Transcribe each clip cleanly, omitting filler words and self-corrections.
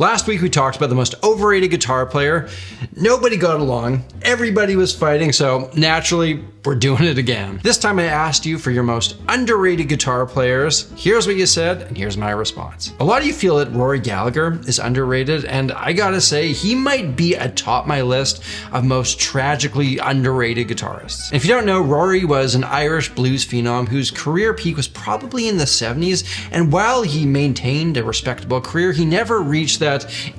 Last week we talked about the most overrated guitar player. Nobody got along, everybody was fighting, so naturally we're doing it again. This time I asked you for your most underrated guitar players. Here's what you said, and here's my response. A lot of you feel that Rory Gallagher is underrated, and I gotta say, he might be atop my list of most tragically underrated guitarists. And if you don't know, Rory was an Irish blues phenom whose career peak was probably in the 70s, and while he maintained a respectable career, he never reached that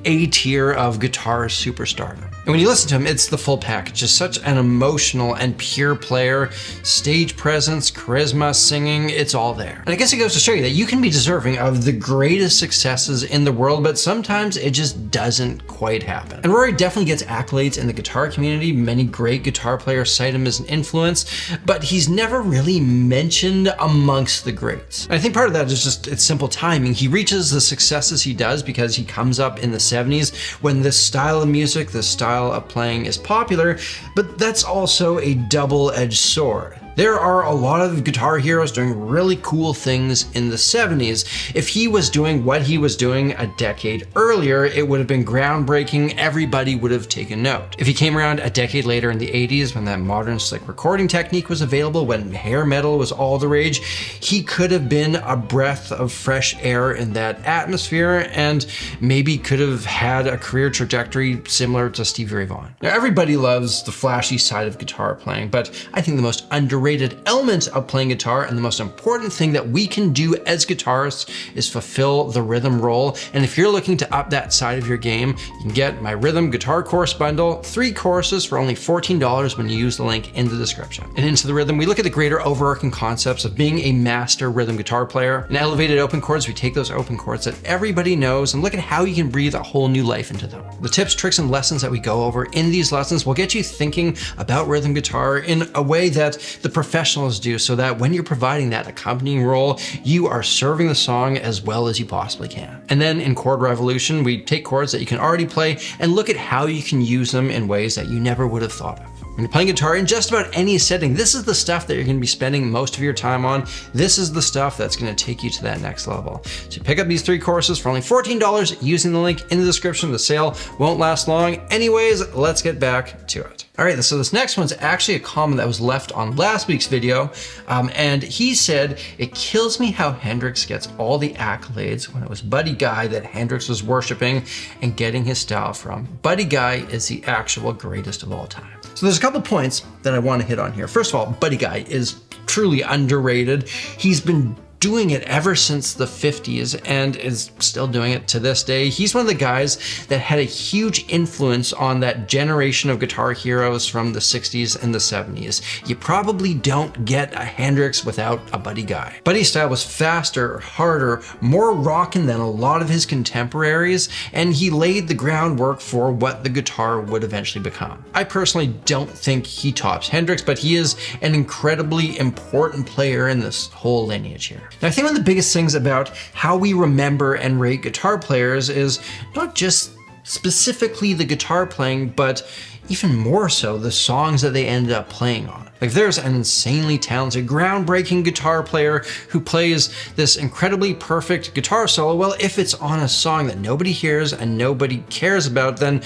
A tier of guitarist superstardom. And when you listen to him, it's the full package. Just such an emotional and pure player, stage presence, charisma, singing, it's all there. And I guess it goes to show you that you can be deserving of the greatest successes in the world, but sometimes it just doesn't quite happen. And Rory definitely gets accolades in the guitar community. Many great guitar players cite him as an influence, but he's never really mentioned amongst the greats. And I think part of that is just it's simple timing. He reaches the successes he does because he comes up in the 70s when this style of music, this style of playing is popular, but that's also a double-edged sword. There are a lot of guitar heroes doing really cool things in the 70s. If he was doing what he was doing a decade earlier, it would have been groundbreaking. Everybody would have taken note. If he came around a decade later in the 80s, when that modern slick recording technique was available, when hair metal was all the rage, he could have been a breath of fresh air in that atmosphere and maybe could have had a career trajectory similar to Stevie Ray Vaughan. Now, everybody loves the flashy side of guitar playing, but I think the most underrated element of playing guitar and the most important thing that we can do as guitarists is fulfill the rhythm role. And if you're looking to up that side of your game, you can get my rhythm guitar course bundle, 3 courses for only $14 when you use the link in the description. And Into the Rhythm, we look at the greater overarching concepts of being a master rhythm guitar player. In Elevated Open Chords, we take those open chords that everybody knows and look at how you can breathe a whole new life into them. The tips, tricks, and lessons that we go over in these lessons will get you thinking about rhythm guitar in a way that the professionals do, so that when you're providing that accompanying role, you are serving the song as well as you possibly can. And then in Chord Revolution, we take chords that you can already play and look at how you can use them in ways that you never would have thought of. When you're playing guitar in just about any setting, this is the stuff that you're going to be spending most of your time on. This is the stuff that's going to take you to that next level. So you pick up these 3 courses for only $14 using the link in the description. The sale won't last long. Anyways, let's get back to it. All right, so this next one's actually a comment that was left on last week's video, and he said, "It kills me how Hendrix gets all the accolades when it was Buddy Guy that Hendrix was worshiping and getting his style from. Buddy Guy is the actual greatest of all time." So there's a couple points that I want to hit on here. First of all, Buddy Guy is truly underrated. He's been doing it ever since the 50s and is still doing it to this day. He's one of the guys that had a huge influence on that generation of guitar heroes from the 60s and the 70s. You probably don't get a Hendrix without a Buddy Guy. Buddy's style was faster, harder, more rockin' than a lot of his contemporaries, and he laid the groundwork for what the guitar would eventually become. I personally don't think he tops Hendrix, but he is an incredibly important player in this whole lineage here. Now, I think one of the biggest things about how we remember and rate guitar players is not just specifically the guitar playing, but even more so the songs that they ended up playing on. Like, there's an insanely talented, groundbreaking guitar player who plays this incredibly perfect guitar solo. Well, if it's on a song that nobody hears and nobody cares about, then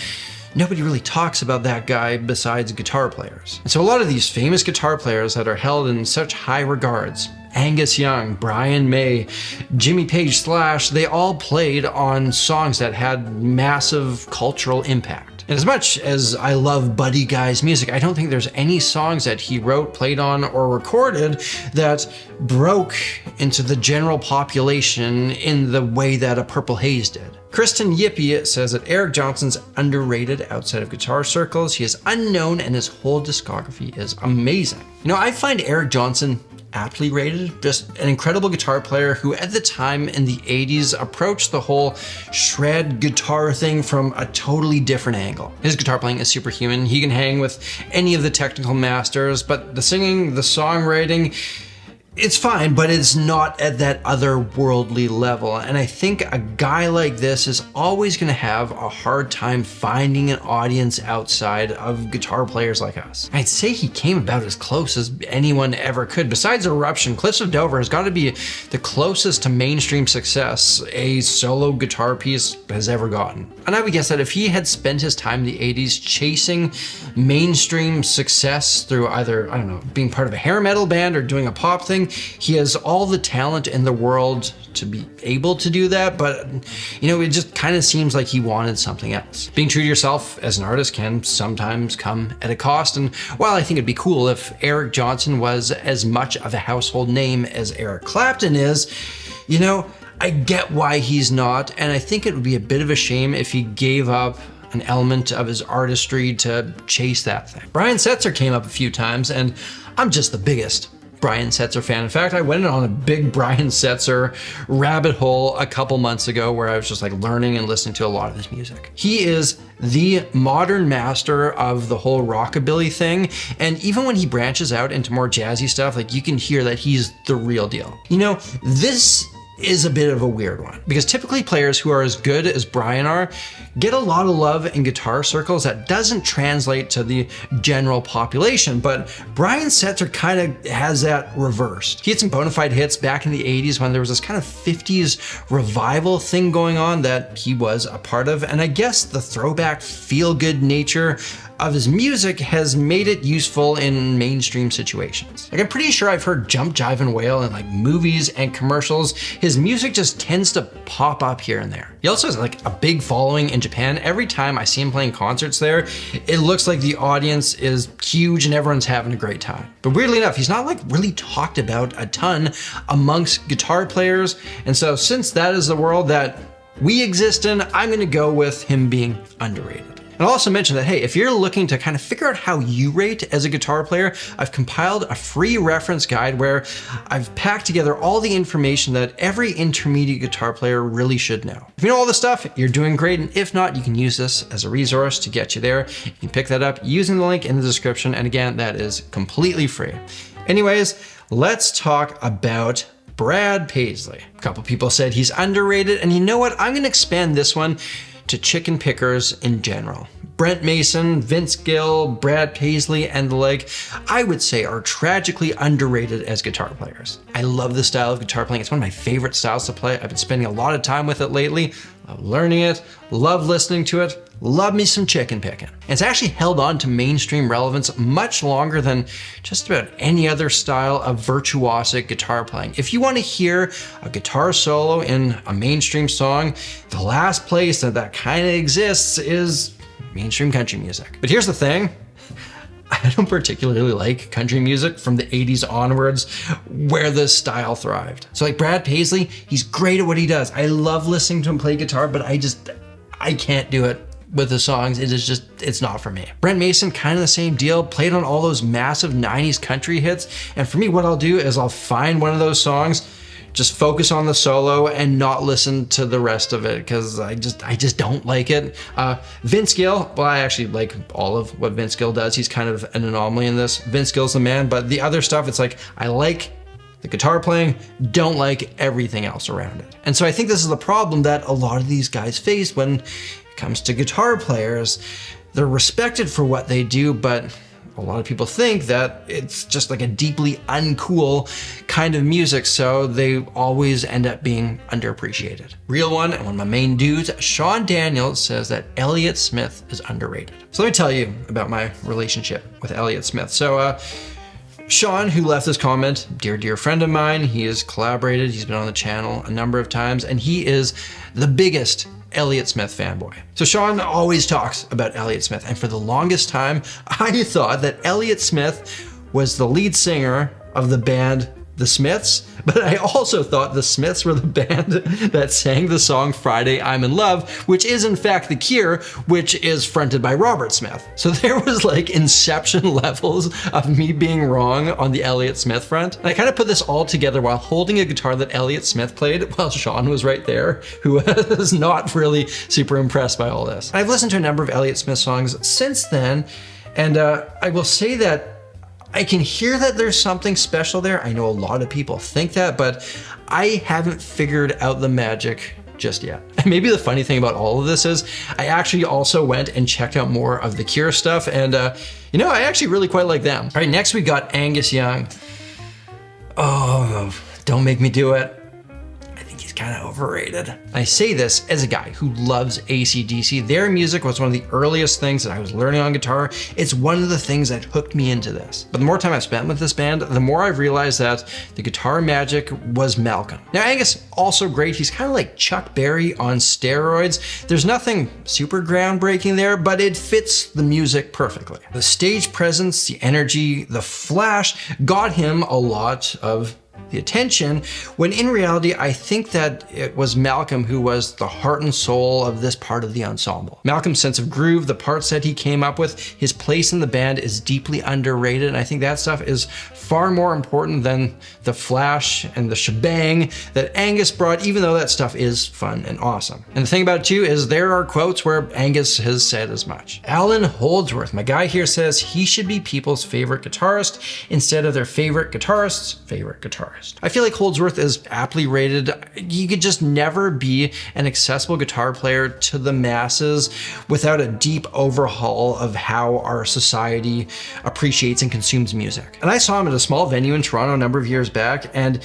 nobody really talks about that guy besides guitar players. And so a lot of these famous guitar players that are held in such high regards, Angus Young, Brian May, Jimmy Page, Slash, they all played on songs that had massive cultural impact. And as much as I love Buddy Guy's music, I don't think there's any songs that he wrote, played on, or recorded that broke into the general population in the way that a Purple Haze did. Kristen Yippee says that Eric Johnson's underrated outside of guitar circles. He is unknown and his whole discography is amazing. You know, I find Eric Johnson aptly rated, just an incredible guitar player who at the time in the 80s approached the whole shred guitar thing from a totally different angle. His guitar playing is superhuman. He can hang with any of the technical masters, but the singing, the songwriting, it's fine, but it's not at that otherworldly level. And I think a guy like this is always going to have a hard time finding an audience outside of guitar players like us. I'd say he came about as close as anyone ever could. Besides Eruption, Cliffs of Dover has got to be the closest to mainstream success a solo guitar piece has ever gotten. And I would guess that if he had spent his time in the 80s chasing mainstream success through either, I don't know, being part of a hair metal band or doing a pop thing, he has all the talent in the world to be able to do that, but you know, it just kind of seems like he wanted something else. Being true to yourself as an artist can sometimes come at a cost, and while I think it'd be cool if Eric Johnson was as much of a household name as Eric Clapton is, you know, I get why he's not, and I think it would be a bit of a shame if he gave up an element of his artistry to chase that thing. Brian Setzer came up a few times, and I'm just the biggest Brian Setzer fan. In fact, I went on a big Brian Setzer rabbit hole a couple months ago where I was just like learning and listening to a lot of his music. He is the modern master of the whole rockabilly thing. And even when he branches out into more jazzy stuff, like you can hear that he's the real deal. You know, this is a bit of a weird one because typically players who are as good as Brian are get a lot of love in guitar circles that doesn't translate to the general population, but Brian Setzer kind of has that reversed. He had some bona fide hits back in the 80s when there was this kind of 50s revival thing going on that he was a part of, and I guess the throwback feel-good nature of his music has made it useful in mainstream situations. Like I'm pretty sure I've heard Jump, Jive, and Wail in like movies and commercials. His music just tends to pop up here and there. He also has like a big following in Japan. Every time I see him playing concerts there, it looks like the audience is huge and everyone's having a great time. But weirdly enough, he's not like really talked about a ton amongst guitar players. And so since that is the world that we exist in, I'm gonna go with him being underrated. And I'll also mention that, hey, if you're looking to kind of figure out how you rate as a guitar player, I've compiled a free reference guide where I've packed together all the information that every intermediate guitar player really should know. If you know all this stuff, you're doing great. And if not, you can use this as a resource to get you there. You can pick that up using the link in the description. And again, that is completely free. Anyways, let's talk about Brad Paisley. A couple people said he's underrated. And you know what? I'm going to expand this one to chicken pickers in general. Brent Mason, Vince Gill, Brad Paisley, and the like, I would say are tragically underrated as guitar players. I love this style of guitar playing. It's one of my favorite styles to play. I've been spending a lot of time with it lately. Love learning it, love listening to it, love me some chicken picking. And it's actually held on to mainstream relevance much longer than just about any other style of virtuosic guitar playing. If you want to hear a guitar solo in a mainstream song, the last place that kind of exists is mainstream country music. But here's the thing. I don't particularly like country music from the 80s onwards where this style thrived. So like Brad Paisley, he's great at what he does. I love listening to him play guitar, but I can't do it with the songs. It's not for me. Brent Mason, kind of the same deal, played on all those massive 90s country hits. And for me, what I'll do is I'll find one of those songs, just focus on the solo and not listen to the rest of it because I just don't like it. Vince Gill, well, I actually like all of what Vince Gill does. He's kind of an anomaly in this. Vince Gill's the man, but the other stuff, it's like, I like the guitar playing, don't like everything else around it. And so I think this is the problem that a lot of these guys face when it comes to guitar players. They're respected for what they do, but a lot of people think that it's just like a deeply uncool kind of music, so they always end up being underappreciated. Real one, and one of my main dudes, Sean Daniels, says that Elliot Smith is underrated. So let me tell you about my relationship with Elliot Smith. So Sean, who left this comment, dear friend of mine, he has collaborated, he's been on the channel a number of times, and he is the biggest Elliot Smith fanboy. So Sean always talks about Elliot Smith, and for the longest time, I thought that Elliot Smith was the lead singer of the band The Smiths, but I also thought The Smiths were the band that sang the song Friday I'm in Love, which is in fact The Cure, which is fronted by Robert Smith. So there was like inception levels of me being wrong on the Elliot Smith front. And I kind of put this all together while holding a guitar that Elliot Smith played while Sean was right there, who was not really super impressed by all this. I've listened to a number of Elliot Smith songs since then, and I will say that I can hear that there's something special there. I know a lot of people think that, but I haven't figured out the magic just yet. Maybe the funny thing about all of this is I actually also went and checked out more of the Cure stuff, and you know, I actually really quite like them. All right, next we got Angus Young. Oh, don't make me do it. Kind of overrated. I say this as a guy who loves AC/DC. Their music was one of the earliest things that I was learning on guitar. It's one of the things that hooked me into this. But the more time I've spent with this band, the more I've realized that the guitar magic was Malcolm. Now Angus, also great. He's kind of like Chuck Berry on steroids. There's nothing super groundbreaking there, but it fits the music perfectly. The stage presence, the energy, the flash got him a lot of the attention, when in reality, I think that it was Malcolm who was the heart and soul of this part of the ensemble. Malcolm's sense of groove, the parts that he came up with, his place in the band is deeply underrated, and I think that stuff is far more important than the flash and the shebang that Angus brought, even though that stuff is fun and awesome. And the thing about it too is there are quotes where Angus has said as much. Allan Holdsworth, my guy here, says he should be people's favorite guitarist instead of their favorite guitarist's favorite guitarist. I feel like Holdsworth is aptly rated. You could just never be an accessible guitar player to the masses without a deep overhaul of how our society appreciates and consumes music. And I saw him at a small venue in Toronto a number of years back, and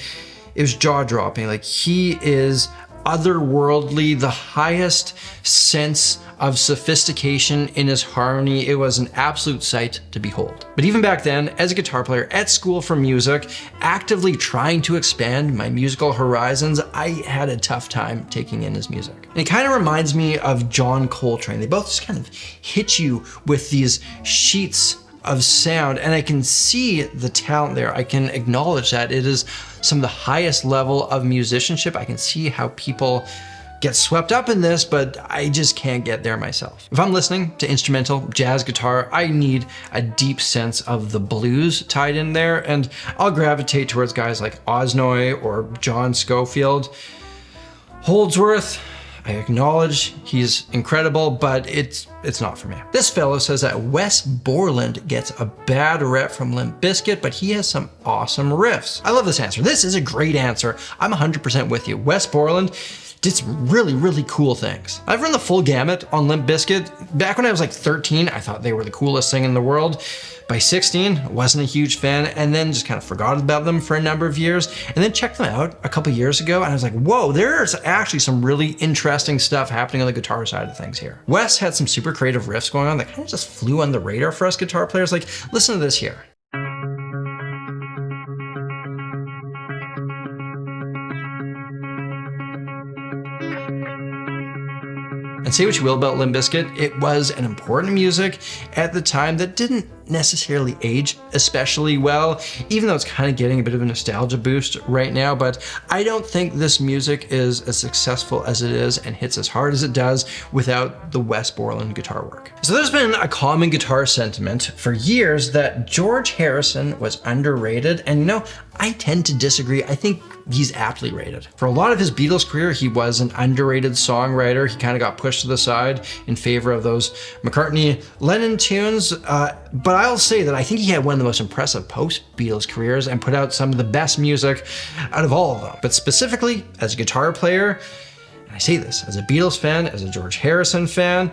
it was jaw-dropping. Like, he is otherworldly, the highest sense of sophistication in his harmony. It was an absolute sight to behold. But even back then, as a guitar player at school for music, actively trying to expand my musical horizons, I had a tough time taking in his music. And it kind of reminds me of John Coltrane. They both just kind of hit you with these sheets of sound, and I can see the talent there. I can acknowledge that it is some of the highest level of musicianship. I can see how people get swept up in this, but I just can't get there myself. If I'm listening to instrumental jazz guitar, I need a deep sense of the blues tied in there, and I'll gravitate towards guys like Osnoy or John Scofield. Holdsworth, I acknowledge he's incredible, but it's not for me. This fellow says that Wes Borland gets a bad rep from Limp Bizkit, but he has some awesome riffs. I love this answer. This is a great answer. I'm 100% with you. Wes Borland did some really, really cool things. I've run the full gamut on Limp Bizkit. Back when I was like 13, I thought they were the coolest thing in the world. By 16, wasn't a huge fan, and then just kind of forgot about them for a number of years, and then checked them out a couple years ago, and I was like, whoa, there's actually some really interesting stuff happening on the guitar side of things here. Wes had some super creative riffs going on that kind of just flew on the radar for us guitar players. Like, listen to this here. And say what you will about Limp Bizkit, it was an important music at the time that didn't necessarily age especially well, even though it's kind of getting a bit of a nostalgia boost right now. But I don't think this music is as successful as it is and hits as hard as it does without the Wes Borland guitar work. So there's been a common guitar sentiment for years that George Harrison was underrated, and you know, I tend to disagree. I think he's aptly rated. For a lot of his Beatles career, he was an underrated songwriter. He kind of got pushed to the side in favor of those McCartney-Lennon tunes, but I'll say that I think he had one of the most impressive post-Beatles careers and put out some of the best music out of all of them. But specifically, as a guitar player, and I say this as a Beatles fan, as a George Harrison fan,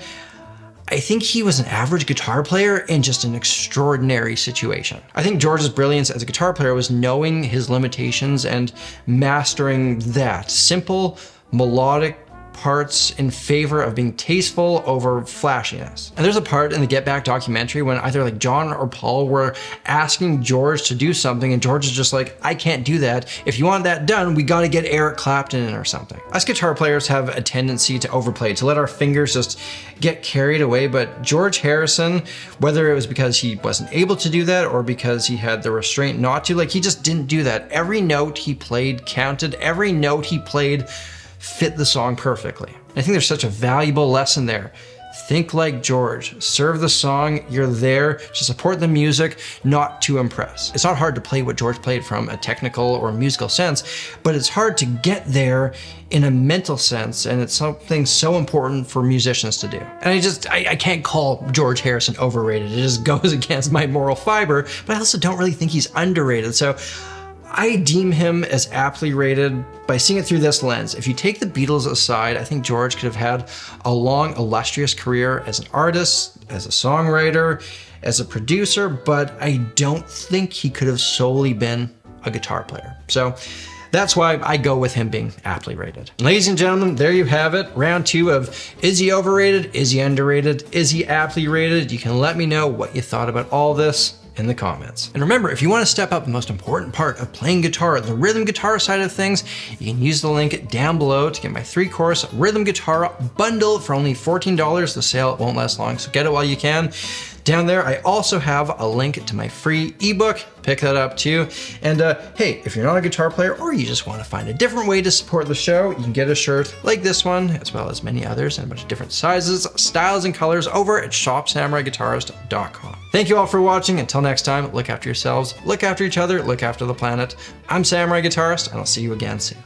I think he was an average guitar player in just an extraordinary situation. I think George's brilliance as a guitar player was knowing his limitations and mastering that. Simple, melodic parts in favor of being tasteful over flashiness. And there's a part in the Get Back documentary when either like John or Paul were asking George to do something, and George is just like, I can't do that. If you want that done, we gotta get Eric Clapton in or something. Us guitar players have a tendency to overplay, to let our fingers just get carried away, but George Harrison, whether it was because he wasn't able to do that or because he had the restraint not to, like, he just didn't do that. Every note he played counted. Every note he played fit the song perfectly. I think there's such a valuable lesson there. Think like George. Serve the song. You're there to support the music, not to impress. It's not hard to play what George played from a technical or musical sense, but it's hard to get there in a mental sense, and it's something so important for musicians to do. And I can't call George Harrison overrated. It just goes against my moral fiber, but I also don't really think he's underrated. So I deem him as aptly rated by seeing it through this lens. If you take the Beatles aside, I think George could have had a long, illustrious career as an artist, as a songwriter, as a producer, but I don't think he could have solely been a guitar player. So that's why I go with him being aptly rated. Ladies and gentlemen, there you have it. Round 2 of is he overrated? Is he underrated? Is he aptly rated? You can let me know what you thought about all this in the comments. And remember, if you want to step up the most important part of playing guitar, the rhythm guitar side of things, you can use the link down below to get my 3-course rhythm guitar bundle for only $14. The sale won't last long, so get it while you can. Down there, I also have a link to my free ebook. Pick that up too. And hey, if you're not a guitar player or you just want to find a different way to support the show, you can get a shirt like this one, as well as many others in a bunch of different sizes, styles, and colors over at shopsamuraiguitarist.com. Thank you all for watching. Until next time, look after yourselves, look after each other, look after the planet. I'm Samurai Guitarist, and I'll see you again soon.